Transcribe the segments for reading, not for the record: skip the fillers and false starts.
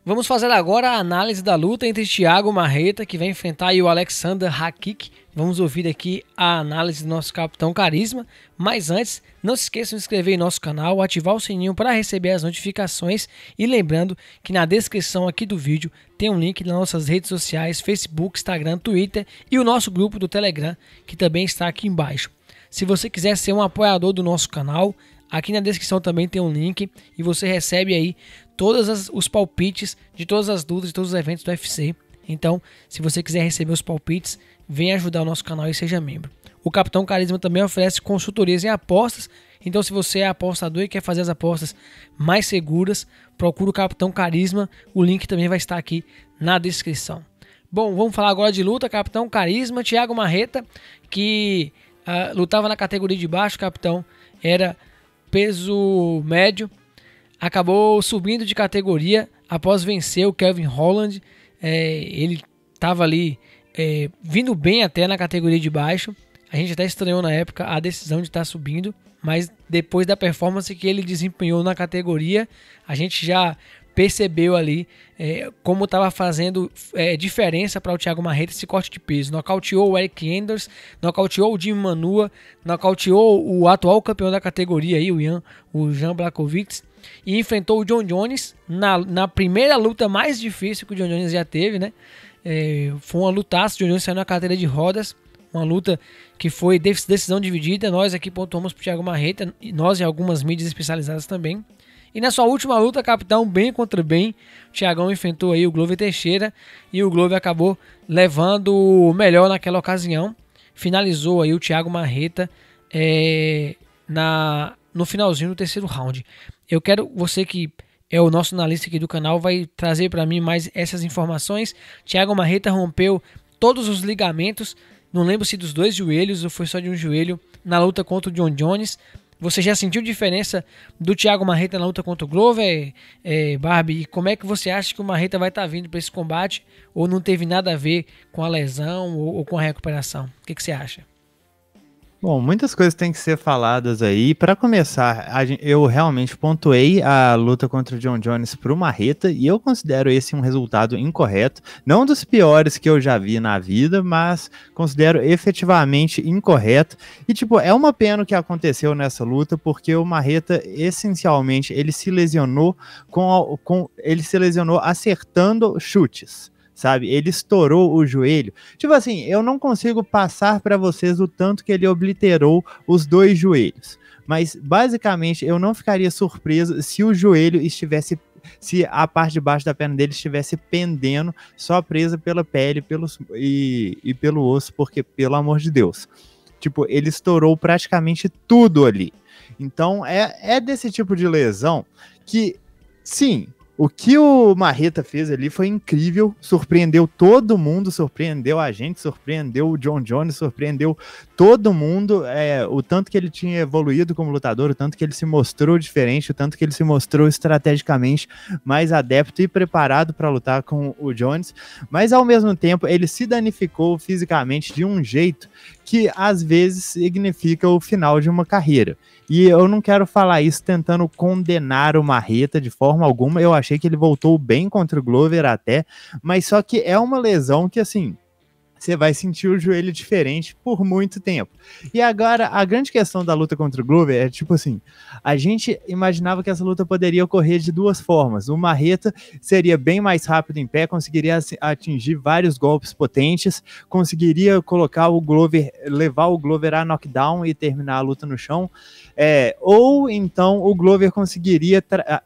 Vamos fazer agora a análise da luta entre Thiago Marreta, que vai enfrentar aí o Alexander Rakic. Vamos ouvir aqui a análise do nosso Capitão Carisma. Mas antes, não se esqueçam de se inscrever em nosso canal, ativar o sininho para receber as notificações. E lembrando que na descrição aqui do vídeo tem um link das nossas redes sociais, Facebook, Instagram, Twitter e o nosso grupo do Telegram, que também está aqui embaixo. Se você quiser ser um apoiador do nosso canal, aqui na descrição também tem um link e você recebe aí todos os palpites de todas as lutas, de todos os eventos do UFC. Então, se você quiser receber os palpites, venha ajudar o nosso canal e seja membro. O Capitão Carisma também oferece consultorias em apostas. Então, se você é apostador e quer fazer as apostas mais seguras, procura o Capitão Carisma. O link também vai estar aqui na descrição. Bom, vamos falar agora de luta. Capitão Carisma, Thiago Marreta, que lutava na categoria de baixo. O capitão era peso médio. Acabou subindo de categoria após vencer o Kevin Holland. Ele estava ali vindo bem até na categoria de baixo. A gente até estranhou na época a decisão de estar subindo, mas depois da performance que ele desempenhou na categoria, a gente já percebeu ali como estava fazendo diferença para o Thiago Marreta esse corte de peso. Nocauteou o Eric Anders, nocauteou o Jimmy Manuwa, nocauteou o atual campeão da categoria, aí, o Jan Blachowicz, e enfrentou o John Jones na primeira luta mais difícil que o John Jones já teve, né? Foi uma lutaça, o John Jones saiu na cadeira de rodas, uma luta que foi decisão dividida. Nós aqui pontuamos para o Thiago Marreta, nós e algumas mídias especializadas também. E na sua última luta, capitão, bem contra bem, o Thiagão enfrentou aí o Glover Teixeira e o Glover acabou levando o melhor naquela ocasião. Finalizou aí o Thiago Marreta no finalzinho do terceiro round. Eu quero, você que é o nosso analista aqui do canal, vai trazer para mim mais essas informações. Thiago Marreta rompeu todos os ligamentos, não lembro se dos dois joelhos ou foi só de um joelho, na luta contra o John Jones. Você já sentiu diferença do Thiago Marreta na luta contra o Glover, Barbie? E como é que você acha que o Marreta vai estar vindo para esse combate? Ou não teve nada a ver com a lesão ou com a recuperação? O que você acha? Bom, muitas coisas têm que ser faladas aí. Para começar, eu realmente pontuei a luta contra o John Jones para o Marreta e eu considero esse um resultado incorreto. Não dos piores que eu já vi na vida, mas considero efetivamente incorreto. E, é uma pena o que aconteceu nessa luta, porque o Marreta, essencialmente, ele se lesionou acertando chutes. Sabe, ele estourou o joelho. Eu não consigo passar para vocês o tanto que ele obliterou os dois joelhos. Mas, basicamente, eu não ficaria surpreso se o joelho se a parte de baixo da perna dele estivesse pendendo, só presa pela pele e pelo osso, porque, pelo amor de Deus, ele estourou praticamente tudo ali. Então, é desse tipo de lesão que, sim, o que o Marreta fez ali foi incrível, surpreendeu todo mundo, surpreendeu a gente, surpreendeu o John Jones, surpreendeu todo mundo, o tanto que ele tinha evoluído como lutador, o tanto que ele se mostrou diferente, o tanto que ele se mostrou estrategicamente mais adepto e preparado para lutar com o Jones, mas ao mesmo tempo ele se danificou fisicamente de um jeito que às vezes significa o final de uma carreira. E eu não quero falar isso tentando condenar o Marreta de forma alguma. Eu achei que ele voltou bem contra o Glover até, mas só que é uma lesão que, você vai sentir o joelho diferente por muito tempo. E agora, a grande questão da luta contra o Glover é a gente imaginava que essa luta poderia ocorrer de duas formas. O Marreta seria bem mais rápido em pé, conseguiria atingir vários golpes potentes, conseguiria levar o Glover a knockdown e terminar a luta no chão, ou então o Glover conseguiria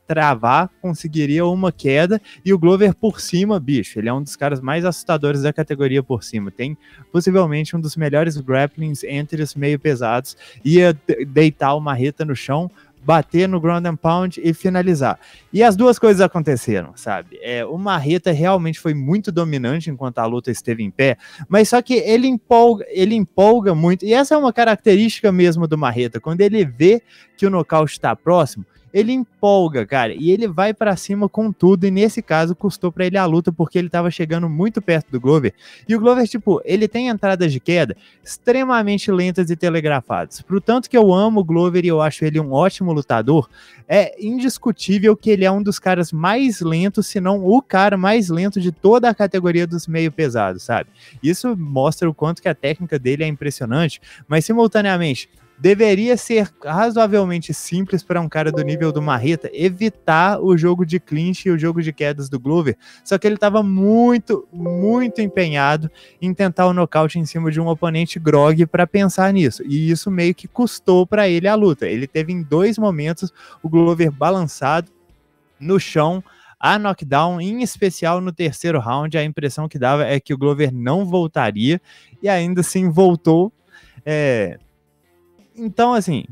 travar, conseguiria uma queda, e o Glover por cima, bicho, ele é um dos caras mais assustadores da categoria por cima. Tem possivelmente um dos melhores grapplings entre os meio pesados, ia deitar o Marreta no chão, bater no ground and pound e finalizar. E as duas coisas aconteceram, sabe? O Marreta realmente foi muito dominante enquanto a luta esteve em pé, mas só que ele empolga muito, e essa é uma característica mesmo do Marreta. Quando ele vê que o nocaute está próximo, ele empolga, cara, e ele vai pra cima com tudo, e nesse caso custou pra ele a luta, porque ele tava chegando muito perto do Glover, e o Glover, tipo, ele tem entradas de queda extremamente lentas e telegrafadas. Pro tanto que eu amo o Glover e eu acho ele um ótimo lutador, é indiscutível que ele é um dos caras mais lentos, se não o cara mais lento de toda a categoria dos meio pesados, sabe? Isso mostra o quanto que a técnica dele é impressionante, mas simultaneamente deveria ser razoavelmente simples para um cara do nível do Marreta evitar o jogo de clinch e o jogo de quedas do Glover, só que ele estava muito empenhado em tentar o nocaute em cima de um oponente grog para pensar nisso, e isso meio que custou para ele a luta. Ele teve em 2 momentos o Glover balançado no chão, a knockdown, em especial no 3º round, a impressão que dava é que o Glover não voltaria, e ainda assim voltou. Então, assim,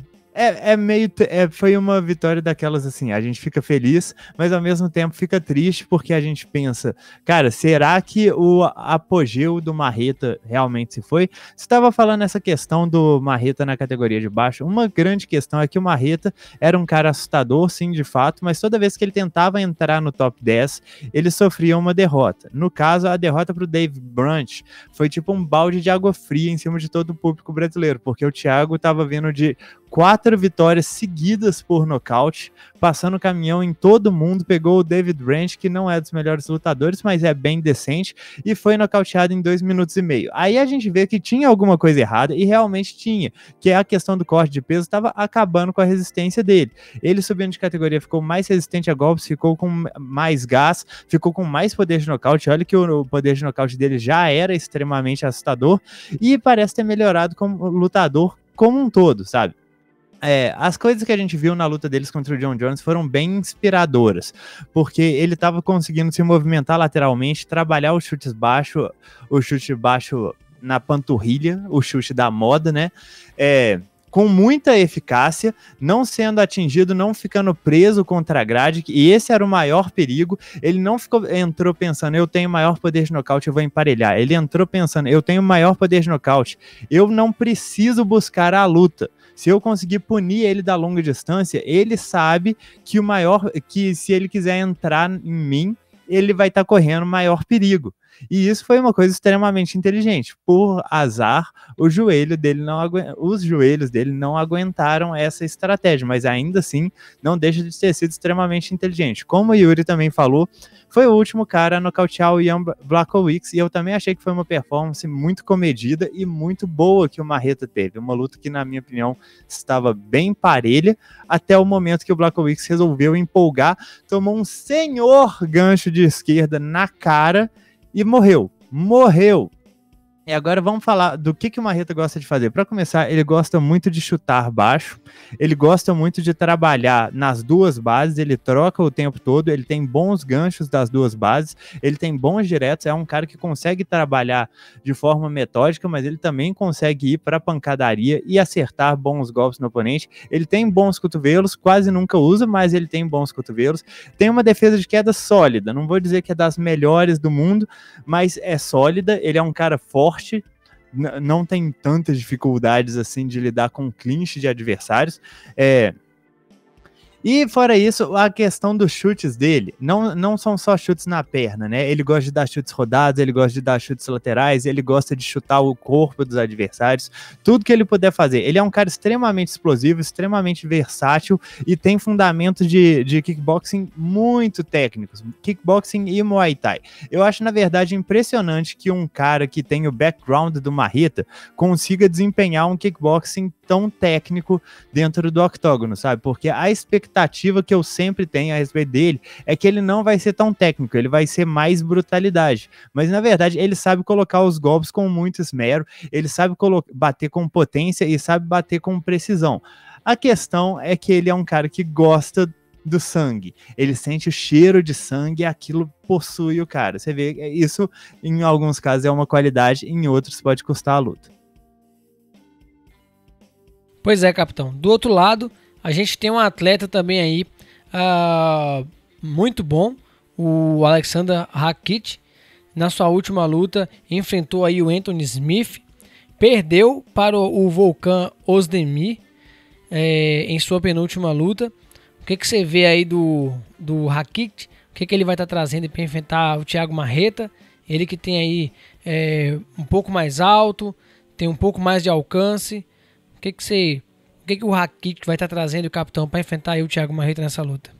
foi uma vitória daquelas, assim, a gente fica feliz, mas ao mesmo tempo fica triste, porque a gente pensa, cara, será que o apogeu do Marreta realmente se foi? Você estava falando essa questão do Marreta na categoria de baixo, uma grande questão é que o Marreta era um cara assustador, sim, de fato, mas toda vez que ele tentava entrar no top 10, ele sofria uma derrota. No caso, a derrota para o Dave Branch foi tipo um balde de água fria em cima de todo o público brasileiro, porque o Thiago estava vindo de 4 vitórias seguidas por nocaute, passando o caminhão em todo mundo, pegou o David Branch, que não é dos melhores lutadores, mas é bem decente, e foi nocauteado em 2 minutos e meio. Aí a gente vê que tinha alguma coisa errada, e realmente tinha, que é a questão do corte de peso, estava acabando com a resistência dele. Ele subindo de categoria, ficou mais resistente a golpes, ficou com mais gás, ficou com mais poder de nocaute. Olha que o poder de nocaute dele já era extremamente assustador, e parece ter melhorado como lutador como um todo, sabe? As coisas que a gente viu na luta deles contra o John Jones foram bem inspiradoras, porque ele estava conseguindo se movimentar lateralmente, trabalhar o chute baixo na panturrilha, o chute da moda, né? Com muita eficácia, não sendo atingido, não ficando preso contra a grade, e esse era o maior perigo. Ele não entrou pensando, eu tenho maior poder de nocaute, eu vou emparelhar. Ele entrou pensando, eu tenho maior poder de nocaute, eu não preciso buscar a luta. Se eu conseguir punir ele da longa distância, ele sabe que se ele quiser entrar em mim, ele vai estar correndo maior perigo. E isso foi uma coisa extremamente inteligente. Por azar, os joelhos dele não aguentaram essa estratégia, mas ainda assim não deixa de ter sido extremamente inteligente. Como o Yuri também falou, foi o último cara a nocautear o Jan Blachowicz, e eu também achei que foi uma performance muito comedida e muito boa que o Marreta teve. Uma luta que, na minha opinião, estava bem parelha, até o momento que o Blachowicz resolveu empolgar, tomou um senhor gancho de esquerda na cara e morreu. E agora vamos falar do que o Marreta gosta de fazer. Para começar, ele gosta muito de chutar baixo, ele gosta muito de trabalhar nas 2 bases, ele troca o tempo todo, ele tem bons ganchos das 2 bases, ele tem bons diretos, é um cara que consegue trabalhar de forma metódica, mas ele também consegue ir para pancadaria e acertar bons golpes no oponente. Ele tem bons cotovelos, quase nunca usa, mas ele tem bons cotovelos. Tem uma defesa de queda sólida, não vou dizer que é das melhores do mundo, mas é sólida, ele é um cara forte, não tem tantas dificuldades assim de lidar com clinch de adversários. E fora isso, a questão dos chutes dele, não são só chutes na perna, né? Ele gosta de dar chutes rodados, ele gosta de dar chutes laterais, ele gosta de chutar o corpo dos adversários, tudo que ele puder fazer. Ele é um cara extremamente explosivo, extremamente versátil e tem fundamentos de kickboxing muito técnicos, kickboxing e Muay Thai. Eu acho, na verdade, impressionante que um cara que tem o background do Marreta consiga desempenhar um kickboxing tão técnico dentro do octógono, sabe? Porque a expectativa que eu sempre tenho a respeito dele é que ele não vai ser tão técnico, ele vai ser mais brutalidade. Mas, na verdade, ele sabe colocar os golpes com muito esmero, ele sabe bater com potência e sabe bater com precisão. A questão é que ele é um cara que gosta do sangue, ele sente o cheiro de sangue e aquilo possui o cara. Você vê, isso em alguns casos é uma qualidade, em outros pode custar a luta. Pois é, capitão. Do outro lado, a gente tem um atleta também aí muito bom, o Alexander Rakic. Na sua última luta, enfrentou aí o Anthony Smith, perdeu para o Volkan Ozdemir em sua penúltima luta que você vê aí do Rakik? O que ele vai estar trazendo para enfrentar o Thiago Marreta? Ele que tem aí um pouco mais alto, tem um pouco mais de alcance. O que o Rakik vai estar trazendo, o capitão, para enfrentar aí o Thiago Marreta nessa luta?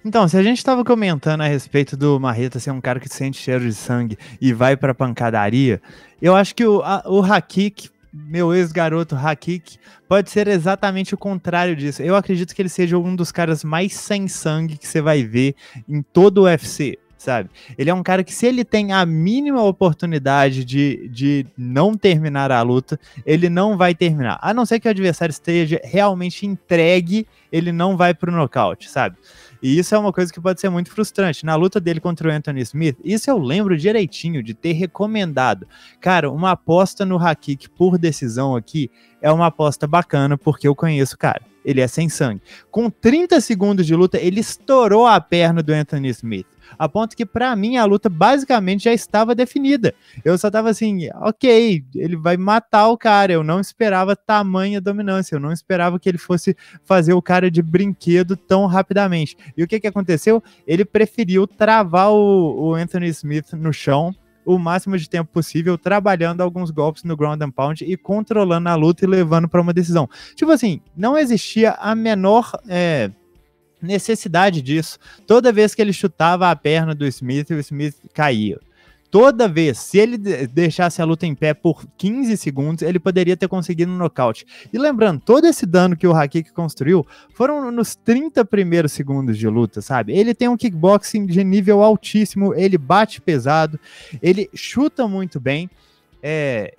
Então, se a gente estava comentando a respeito do Marreta ser um cara que sente cheiro de sangue e vai pra pancadaria, eu acho que o Rakik, meu ex-garoto Rakik, pode ser exatamente o contrário disso. Eu acredito que ele seja um dos caras mais sem sangue que você vai ver em todo o UFC, sabe? Ele é um cara que, se ele tem a mínima oportunidade de não terminar a luta, ele não vai terminar. A não ser que o adversário esteja realmente entregue, ele não vai pro nocaute, sabe? E isso é uma coisa que pode ser muito frustrante. Na luta dele contra o Anthony Smith, isso eu lembro direitinho de ter recomendado. Cara, uma aposta no Rakik por decisão aqui é uma aposta bacana, porque eu conheço o cara. Ele é sem sangue. Com 30 segundos de luta, ele estourou a perna do Anthony Smith. A ponto que, pra mim, a luta basicamente já estava definida. Eu só tava assim, ok, ele vai matar o cara. Eu não esperava tamanha dominância. Eu não esperava que ele fosse fazer o cara de brinquedo tão rapidamente. E o que aconteceu? Ele preferiu travar o Anthony Smith no chão o máximo de tempo possível, trabalhando alguns golpes no ground and pound e controlando a luta e levando para uma decisão. Tipo assim, não existia a menor necessidade disso. Toda vez que ele chutava a perna do Smith, o Smith caía. Toda vez, se ele deixasse a luta em pé por 15 segundos, ele poderia ter conseguido um nocaute. E lembrando, todo esse dano que o Rakik construiu foram nos 30 primeiros segundos de luta, sabe? Ele tem um kickboxing de nível altíssimo, ele bate pesado, ele chuta muito bem,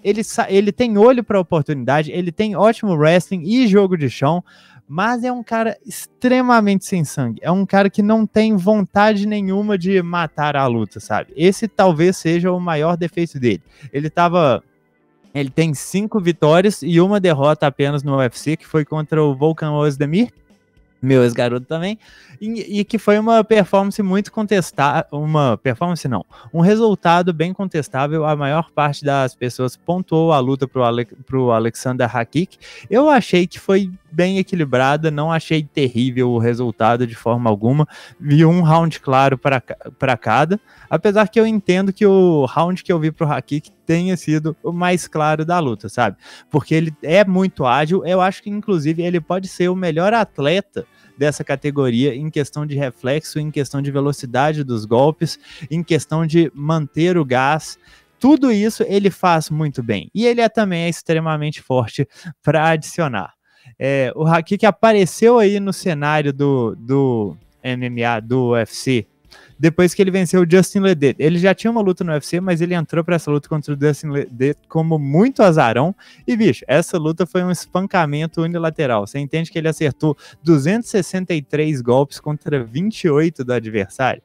ele tem olho para oportunidade, ele tem ótimo wrestling e jogo de chão, mas é um cara extremamente sem sangue. É um cara que não tem vontade nenhuma de matar a luta, sabe? Esse talvez seja o maior defeito dele. Ele tem 5 vitórias e 1 derrota apenas no UFC, que foi contra o Volkan Ozdemir, meu ex-garoto também, e que foi uma performance muito contestável, um resultado bem contestável. A maior parte das pessoas pontuou a luta pro Alexander Rakik. Eu achei que foi bem equilibrada, não achei terrível o resultado de forma alguma, vi um round claro para cada, apesar que eu entendo que o round que eu vi pro Rakik tenha sido o mais claro da luta, sabe? Porque ele é muito ágil, eu acho que inclusive ele pode ser o melhor atleta dessa categoria em questão de reflexo, em questão de velocidade dos golpes, em questão de manter o gás. Tudo isso ele faz muito bem. E ele também é extremamente forte para adicionar. O Rakik apareceu aí no cenário do MMA, do UFC, depois que ele venceu o Justin Ledet. Ele já tinha uma luta no UFC, mas ele entrou para essa luta contra o Justin Ledet como muito azarão. E, bicho, essa luta foi um espancamento unilateral. Você entende que ele acertou 263 golpes contra 28 do adversário?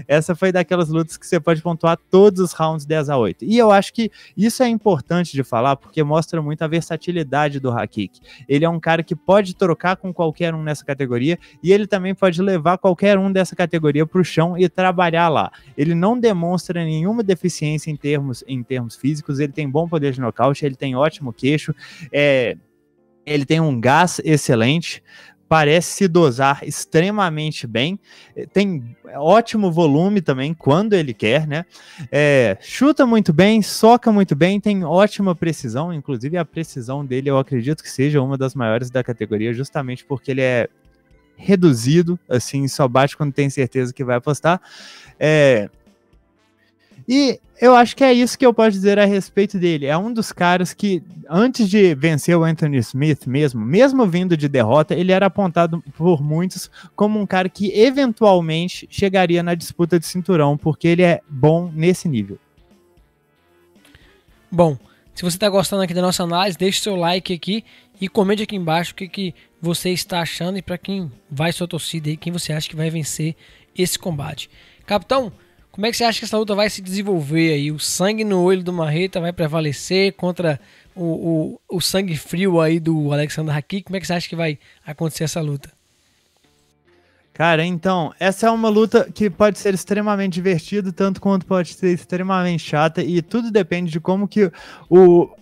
Essa foi daquelas lutas que você pode pontuar todos os rounds 10-8. E eu acho que isso é importante de falar, porque mostra muito a versatilidade do Rakik. Ele é um cara que pode trocar com qualquer um nessa categoria, e ele também pode levar qualquer um dessa categoria para o chão e trabalhar lá. Ele não demonstra nenhuma deficiência em termos físicos, ele tem bom poder de nocaute, ele tem ótimo queixo, ele tem um gás excelente, parece se dosar extremamente bem, tem ótimo volume também quando ele quer, né? Chuta muito bem, soca muito bem, tem ótima precisão, inclusive a precisão dele eu acredito que seja uma das maiores da categoria, justamente porque ele é reduzido, assim, só bate quando tem certeza que vai apostar. E eu acho que é isso que eu posso dizer a respeito dele. É um dos caras que, antes de vencer o Anthony Smith mesmo vindo de derrota, ele era apontado por muitos como um cara que eventualmente chegaria na disputa de cinturão, porque ele é bom nesse nível. Bom, se você está gostando aqui da nossa análise, deixe seu like aqui e comente aqui embaixo o que você está achando e para quem vai sua torcida e quem você acha que vai vencer esse combate. Capitão, como é que você acha que essa luta vai se desenvolver aí? O sangue no olho do Marreta vai prevalecer contra o sangue frio aí do Alexander Rakik? Como é que você acha que vai acontecer essa luta? Cara, então, essa é uma luta que pode ser extremamente divertida, tanto quanto pode ser extremamente chata, e tudo depende de como que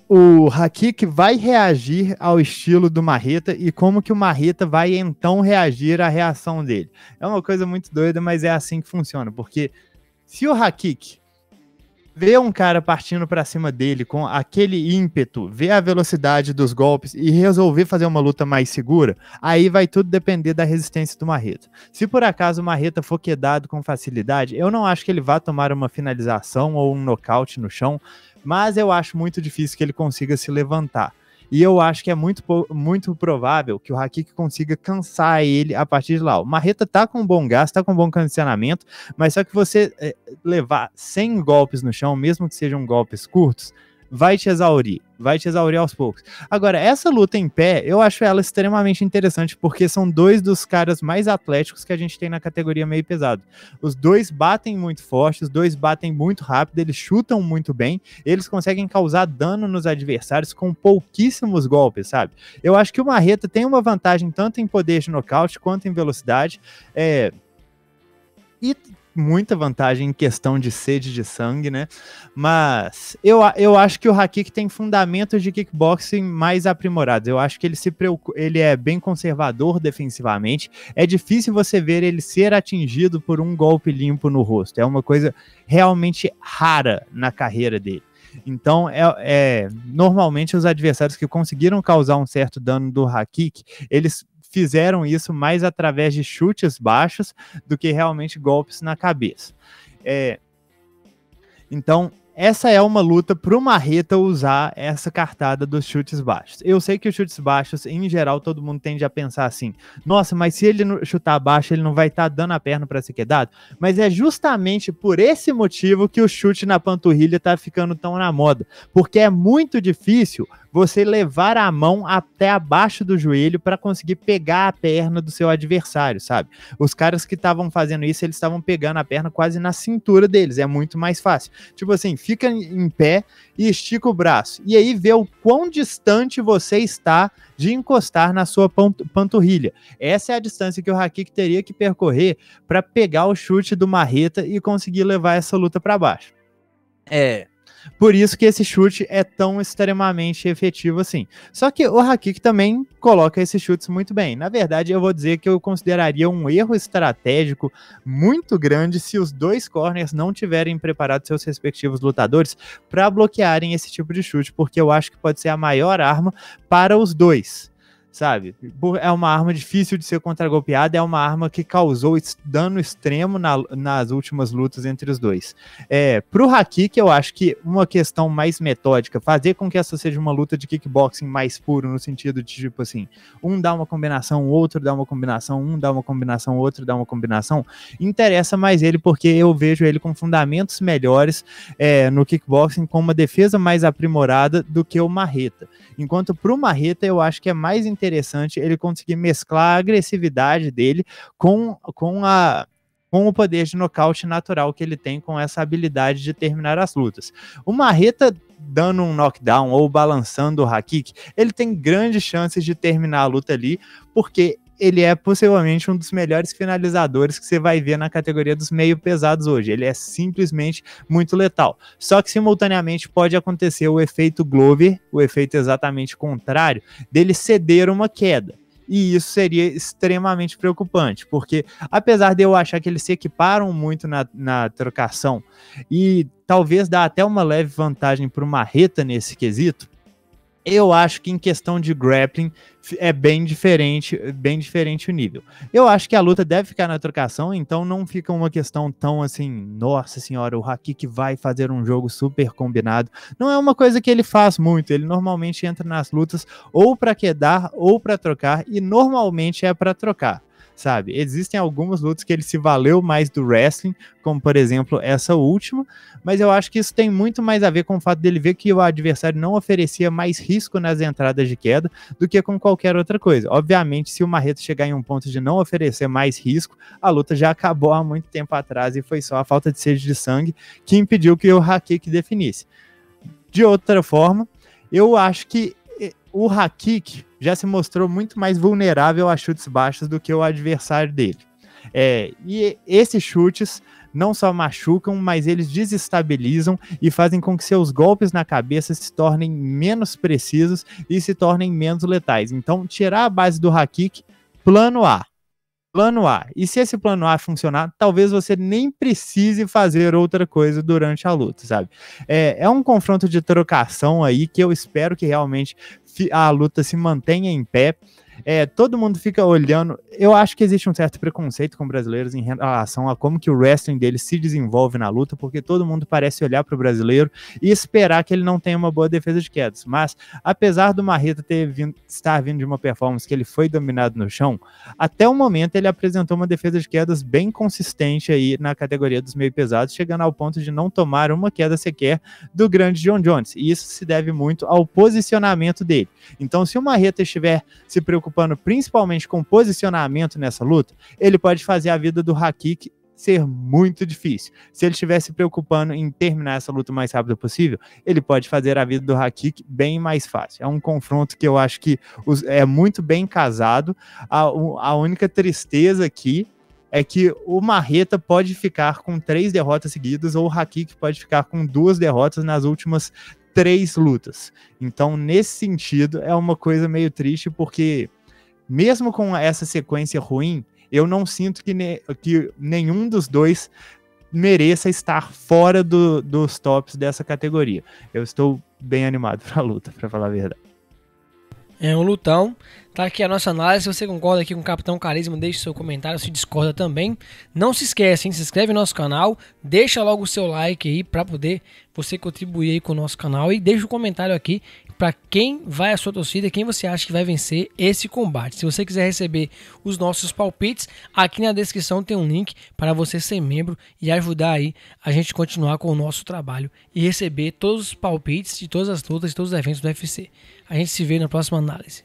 o Hakik vai reagir ao estilo do Marreta e como que o Marreta vai então reagir à reação dele. É uma coisa muito doida, mas é assim que funciona, porque se o Hakik ver um cara partindo para cima dele com aquele ímpeto, ver a velocidade dos golpes e resolver fazer uma luta mais segura, aí vai tudo depender da resistência do Marreta. Se por acaso o Marreta for quedado com facilidade, eu não acho que ele vá tomar uma finalização ou um nocaute no chão, mas eu acho muito difícil que ele consiga se levantar. E eu acho que é muito provável que o Hakik consiga cansar ele a partir de lá. O Marreta tá com um bom gás, tá com um bom condicionamento, mas só que você levar 100 golpes no chão, mesmo que sejam golpes curtos, vai te exaurir aos poucos. Agora, essa luta em pé, eu acho ela extremamente interessante, porque são dois dos caras mais atléticos que a gente tem na categoria meio pesado. Os dois batem muito forte, os dois batem muito rápido, eles chutam muito bem, eles conseguem causar dano nos adversários com pouquíssimos golpes, sabe? Eu acho que o Marreta tem uma vantagem tanto em poder de nocaute quanto em velocidade, e muita vantagem em questão de sede de sangue, né? Mas eu acho que o Hakik tem fundamentos de kickboxing mais aprimorados. Eu acho que ele é bem conservador defensivamente. É difícil você ver ele ser atingido por um golpe limpo no rosto. É uma coisa realmente rara na carreira dele. Então, normalmente os adversários que conseguiram causar um certo dano do Hakik, eles fizeram isso mais através de chutes baixos do que realmente golpes na cabeça. Então, essa é uma luta para o Marreta usar essa cartada dos chutes baixos. Eu sei que os chutes baixos, em geral, todo mundo tende a pensar assim, nossa, mas se ele chutar baixo, ele não vai estar dando a perna para ser quedado? Mas é justamente por esse motivo que o chute na panturrilha está ficando tão na moda, porque é muito difícil você levar a mão até abaixo do joelho para conseguir pegar a perna do seu adversário, sabe? Os caras que estavam fazendo isso, eles estavam pegando a perna quase na cintura deles, é muito mais fácil. Tipo assim, fica em pé e estica o braço, e aí vê o quão distante você está de encostar na sua panturrilha. Essa é a distância que o Hakik teria que percorrer para pegar o chute do Marreta e conseguir levar essa luta para baixo. Por isso que esse chute é tão extremamente efetivo assim. Só que o Hakik também coloca esses chutes muito bem. Na verdade, eu vou dizer que eu consideraria um erro estratégico muito grande se os dois corners não tiverem preparado seus respectivos lutadores para bloquearem esse tipo de chute, porque eu acho que pode ser a maior arma para os dois. Sabe? É uma arma difícil de ser contragolpeada, é uma arma que causou dano extremo nas últimas lutas entre os dois. Pro Hakik, eu acho que uma questão mais metódica, fazer com que essa seja uma luta de kickboxing mais puro, no sentido de, tipo assim, um dá uma combinação, o outro dá uma combinação, um dá uma combinação, o outro dá uma combinação, interessa mais ele, porque eu vejo ele com fundamentos melhores no kickboxing, com uma defesa mais aprimorada do que o Marreta. Enquanto pro Marreta, eu acho que é mais interessante ele conseguir mesclar a agressividade dele com o poder de nocaute natural que ele tem, com essa habilidade de terminar as lutas. O Marreta dando um knockdown ou balançando o Hakik, ele tem grandes chances de terminar a luta ali, porque ele é possivelmente um dos melhores finalizadores que você vai ver na categoria dos meio pesados hoje. Ele é simplesmente muito letal. Só que simultaneamente pode acontecer o efeito Glover, o efeito exatamente contrário, dele ceder uma queda. E isso seria extremamente preocupante, porque apesar de eu achar que eles se equiparam muito na trocação e talvez dá até uma leve vantagem para o Marreta nesse quesito, eu acho que em questão de grappling é bem diferente o nível. Eu acho que a luta deve ficar na trocação, então não fica uma questão tão assim, nossa senhora, o Hakik vai fazer um jogo super combinado. Não é uma coisa que ele faz muito, ele normalmente entra nas lutas ou para quedar ou para trocar, e normalmente é para trocar. Sabe, existem algumas lutas que ele se valeu mais do wrestling, como por exemplo essa última, mas eu acho que isso tem muito mais a ver com o fato dele ver que o adversário não oferecia mais risco nas entradas de queda do que com qualquer outra coisa. Obviamente, se o Marreta chegar em um ponto de não oferecer mais risco, a luta já acabou há muito tempo atrás e foi só a falta de sede de sangue que impediu que o Hakik definisse. De outra forma, eu acho que o Hakik já se mostrou muito mais vulnerável a chutes baixos do que o adversário dele. E esses chutes não só machucam, mas eles desestabilizam e fazem com que seus golpes na cabeça se tornem menos precisos e se tornem menos letais. Então, tirar a base do Hakick, plano A. Plano A. E se esse plano A funcionar, talvez você nem precise fazer outra coisa durante a luta, sabe? É um confronto de trocação aí que eu espero que realmente a luta se mantenha em pé. Todo mundo fica olhando. Eu acho que existe um certo preconceito com brasileiros em relação a como que o wrestling deles se desenvolve na luta, porque todo mundo parece olhar para o brasileiro e esperar que ele não tenha uma boa defesa de quedas. Mas, apesar do Marreta estar vindo de uma performance que ele foi dominado no chão, até o momento ele apresentou uma defesa de quedas bem consistente aí na categoria dos meio pesados, chegando ao ponto de não tomar uma queda sequer do grande John Jones. E isso se deve muito ao posicionamento dele. Então, se o Marreta estiver se preocupando principalmente com posicionamento nessa luta, ele pode fazer a vida do Hakick ser muito difícil. Se ele estiver se preocupando em terminar essa luta o mais rápido possível, ele pode fazer a vida do Hakick bem mais fácil. É um confronto que eu acho que é muito bem casado. A única tristeza aqui é que o Marreta pode ficar com 3 derrotas seguidas ou o Hakick pode ficar com 2 derrotas nas últimas 3 lutas. Então, nesse sentido, é uma coisa meio triste, porque mesmo com essa sequência ruim, eu não sinto que nenhum dos dois mereça estar fora dos tops dessa categoria. Eu estou bem animado para a luta, para falar a verdade. É um lutão. Tá aqui a nossa análise. Se você concorda aqui com o Capitão Carisma, deixe seu comentário. Se discorda também, não se esquece, hein? Se inscreve no nosso canal, deixa logo o seu like aí para poder você contribuir aí com o nosso canal e deixa um comentário aqui para quem vai a sua torcida, quem você acha que vai vencer esse combate. Se você quiser receber os nossos palpites, aqui na descrição tem um link para você ser membro e ajudar aí a gente continuar com o nosso trabalho e receber todos os palpites de todas as lutas e todos os eventos do UFC. A gente se vê na próxima análise.